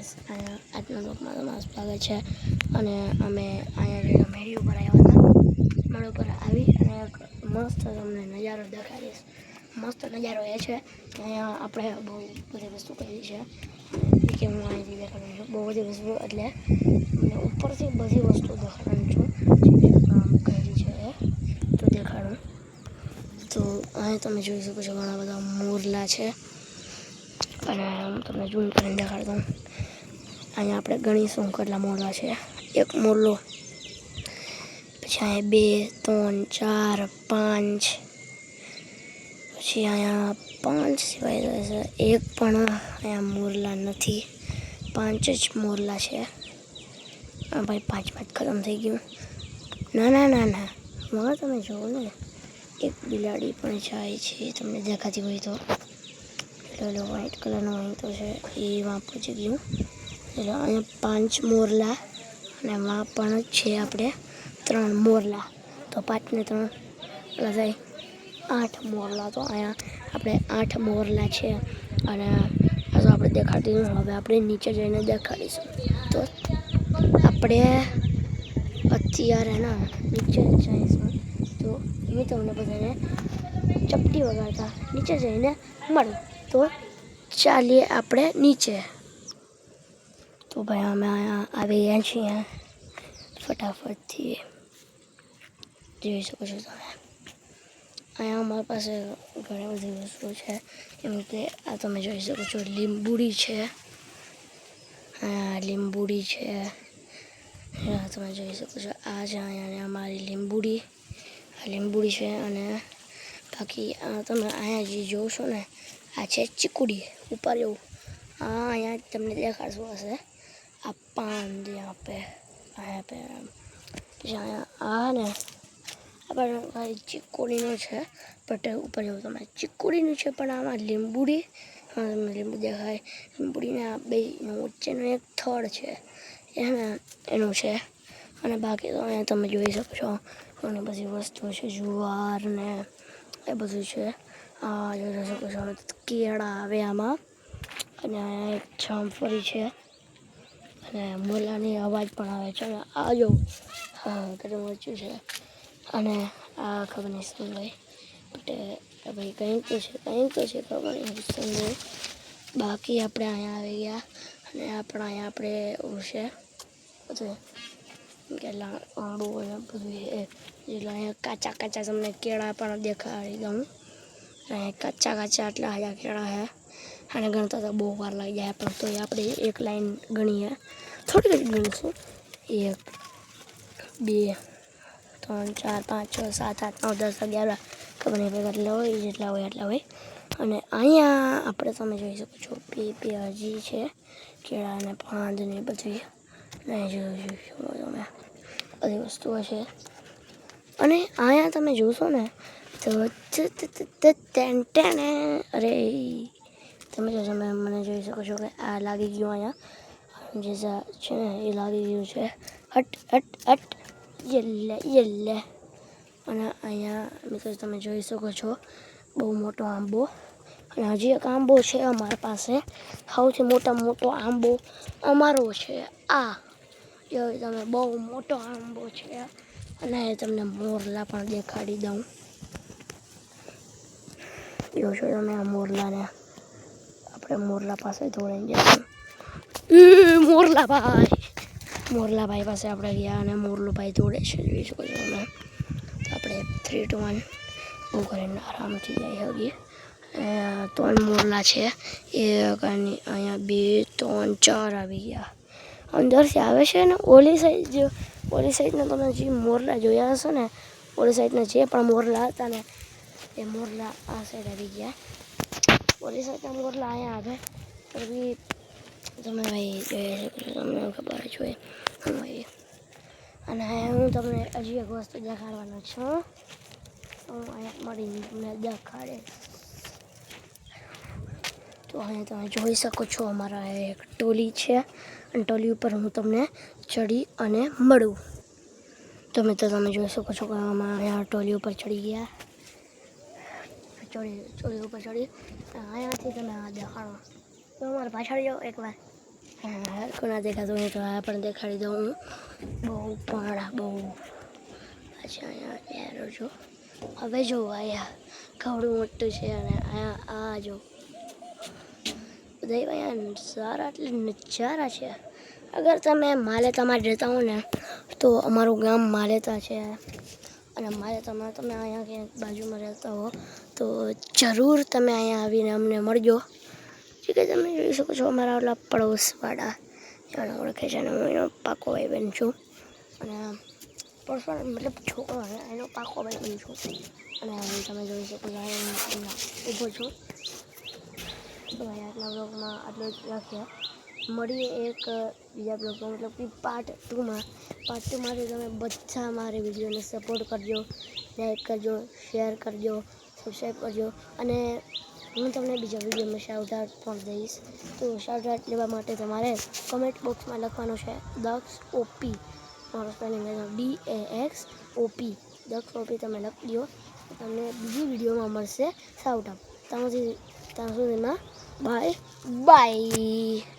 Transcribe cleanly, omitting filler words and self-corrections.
Guys, આજના બ્લોગમાં તમારું સ્વાગત છે. અને અમે અહીંયા મેળી ઉપર આવ્યા હતા. મેળ ઉપર આવી અને એક મસ્ત તમને નજારો દેખાડીશ. મસ્ત નજારો એ છે કે અહીંયા આપણે બહુ બધી વસ્તુ કરી છે કે હું અહીંથી દેખાડું છું. બહુ બધી વસ્તુ એટલે મને ઉપરથી બધી વસ્તુ દેખાડવાનું છું જે કામ કરી છે એ તો દેખાડું. તો અહીં તમે જોઈ શકો છો ઘણા બધા મોરલા છે અને હું તમને ઝૂમ કરીને દેખાડતો હું. અહીંયા આપણે ગણીશું કેટલા મોરલા છે. એક મોરલો, પછી અહીંયા 2 3 4 5, પછી અહીંયા 5 સિવાય છે. એક પણ અહીંયા મોરલા નથી, 5 જ મોરલા છે. ભાઈ 5 ખતમ થઈ ગયું. ના ના ના ના મગર તમે જોવો ને, એક બિલાડી પણ જાય છે તમને દેખાતી હોય તો. એટલે વ્હાઈટ કલરનો અહીં તો છે એ વાં પહોંચી ગયું. એટલે અહીંયા 5 મોરલા અને વાં પણ છે આપણે 3 મોરલા. તો 5 ને 3 એટલે થાય 8 મોરલા. તો અહીંયા આપણે 8 મોરલા છે અને આ તો આપણે દેખાડતી નહીં. હવે આપણે નીચે જઈને દેખાડીશું. તો આપણે અત્યારે ના નીચે જઈશું તો હું તમને બધાને ચપટી વગાડતા નીચે જઈને મળું. તો ચાલીએ આપણે નીચે. તો ભાઈ અમે અહીંયા આવી ગયા છીએ ફટાફટથી. જોઈ શકો છો તમે. અહીંયા અમારી પાસે ઘણી બધી વસ્તુઓ છે, એમ કે આ તમે જોઈ શકો છો લીંબુડી છે. લીંબુડી છે તમે જોઈ શકો છો. આ છે અહીંયા અમારી લીંબુડી. આ લીંબુડી છે અને બાકી તમે અહીંયા જે જોશો ને આ છે ચીકુડી ઉપર એવું. અહીંયા તમને દેખાડશું હશે આ પાન यहाँ पे પછી અહીંયા આ ને આપણે ચીકુડીનું છે બટ ઉપર એવું તમે ચીકુડીનું છે પણ આમાં લીંબુડી લીંબુ દેખાય. લીંબુડીના બે વચ્ચેનું એક થડ છે એને એનું છે. અને બાકી તો અહીંયા તમે જોઈ શકો છો ઘણી બધી વસ્તુઓ છે. જુવાર ને એ બધું છે. જોઈ શકો છો કેળા આવે આમાં. અને અહીંયા એક જામફળી છે અને મોરલાની અવાજ પણ આવે છે. અને આ જો કેટલું મરચું છે. અને આ ખબર નહીં શું ભાઈ બટ ભાઈ કંઈક તો છે ખબર નહીં શું હોય. બાકી આપણે અહીંયા આવી ગયા અને અહીંયા આપણે એવું છે બધું કેટલા આંબો ને બધું છે. એટલે અહીંયા કાચા તમને કેળા પણ દેખાડી દઉં. અહીંયા કાચા આટલા હજાર કેળા છે અને ગણતા તો બહુ વાર લાગી જાય. પણ તોય આપણે એક લાઈન ગણીએ, થોડી ઘણી ગણીશું. 1 2 3 4 5 6 7 8 9 10 11 ખબર નહીં કેટલા હોય, જેટલા હોય એટલા હોય. અને અહીંયા આપણે તમે જોઈ શકો છો બે હજી છે કેળા અને પાંદ ને બધી. નહીં જોઈ તમે બધી વસ્તુઓ છે. અને અહીંયા તમે જોશો ને તો અરે તમે જો તમે મને જોઈ શકો છો કે આ લાગી ગયું અહીંયા જે છે ને એ લાગી ગયું છે. હટ યલ્લે. અને અહીંયા મિત્રો તમે જોઈ શકો છો બહુ મોટો આંબો. અને હજી એક આંબો છે અમારા પાસે. સૌથી મોટો આંબો અમારો છે આ. જો તમે બહુ મોટો આંબો છે. અને તમને મોરલા પણ દેખાડી દઉં. જોશો તમે આ મોરલાને. આપણે મોરલા પાસે દોડીને જઈશું. મોરલા ભાઈ પાસે આપણે ગયા અને મોરલો ભાઈ દોડે છે. જોઈ શકો છો તમે. તો આપણે 3 2 1 બહુ કરીને આરામથી જઈ શકીએ. 3 મોરલા છે. અહીંયા 2 3 4 આવી ગયા. અંદરથી આવે છે ને ઓલી સાઈડના તમે જે મોરલા જોયા હશો ને, ઓલી સાઈડના જે પણ મોરલા હતા ને એ મોરલા આ સાઈડ આવી ગયા. ઓલી સાઈડના મોરલા અહીંયા આવે તો બી તમે ભાઈ જોઈ શકો છો. તમને ખબર જ હોય ભાઈ. અને હું તમને હજી એક વસ્તુ દેખાડવાનો છું. હું અહીંયા મળીને તમને દેખાડીશ. તો અહીંયા તમે જોઈ શકો છો અમારા એક ટોલી છે અને ટોલી ઉપર હું તમને ચડી અને મળું. તો મિત્રો તમે જોઈ શકો છો કે અહીંયા ટોલી ઉપર ચડી ગયા. ટોલી ઉપર ચડી અહીંયાથી તમે દેખાડો. તો અમારે પાછળ જાઓ એકવાર. હરખું ના દેખાતું હોય તો આ પણ દેખાડી દઉં હું. બહુ અચ્છા અહીંયા એરો જો. હવે જો અહીંયા ઘવડું મોટું છે અને અહીંયા આ જો બધા અહીંયા સારા એટલે નજારા છે. અગર તમે માલેતામાં રહેતા હો ને તો અમારું ગામ માલેતા છે અને માલેતામાં તમે અહીંયા ક્યાંક બાજુમાં રહેતા હો તો જરૂર તમે અહીંયા આવીને અમને મળજો. જે કે તમે જોઈ શકો છો અમારા ઓલા પડોશવાળા એને ઓળખે છે અને હું એનો પાકો ભાઈબંધ છું અને પડોશવાળા મતલબ છોકરો એનો પાકો ભાઈબંધ છું અને તમે જોઈ શકો છો ઊભો છું. તો ભાઈ આટલા બ્લોગમાં આટલું જ રાખીએ. મળીએ એક બીજા બ્લોગમાં મતલબ કે પાર્ટ 2માં. પાર્ટ 2 માટે તમે બધા મારી વિડીયોને સપોર્ટ કરજો, લાઈક કરજો, શેર કરજો, સબસ્ક્રાઈબ કરજો અને હું તમને બીજા વિડીયોમાં શાઉટ આઉટ પણ દઈશ. તો શાઉટ આઉટ લેવા માટે તમારે કમેન્ટ બોક્સમાં લખવાનું છે દક્ષ ઓપી. મારો સ્પેલિંગ DAXOP. દક્ષ ઓપી તમે લખી દો. તમને બીજી વિડીયોમાં મળશે શાઉટ આઉટ. ત્યાં સુધીમાં બાય.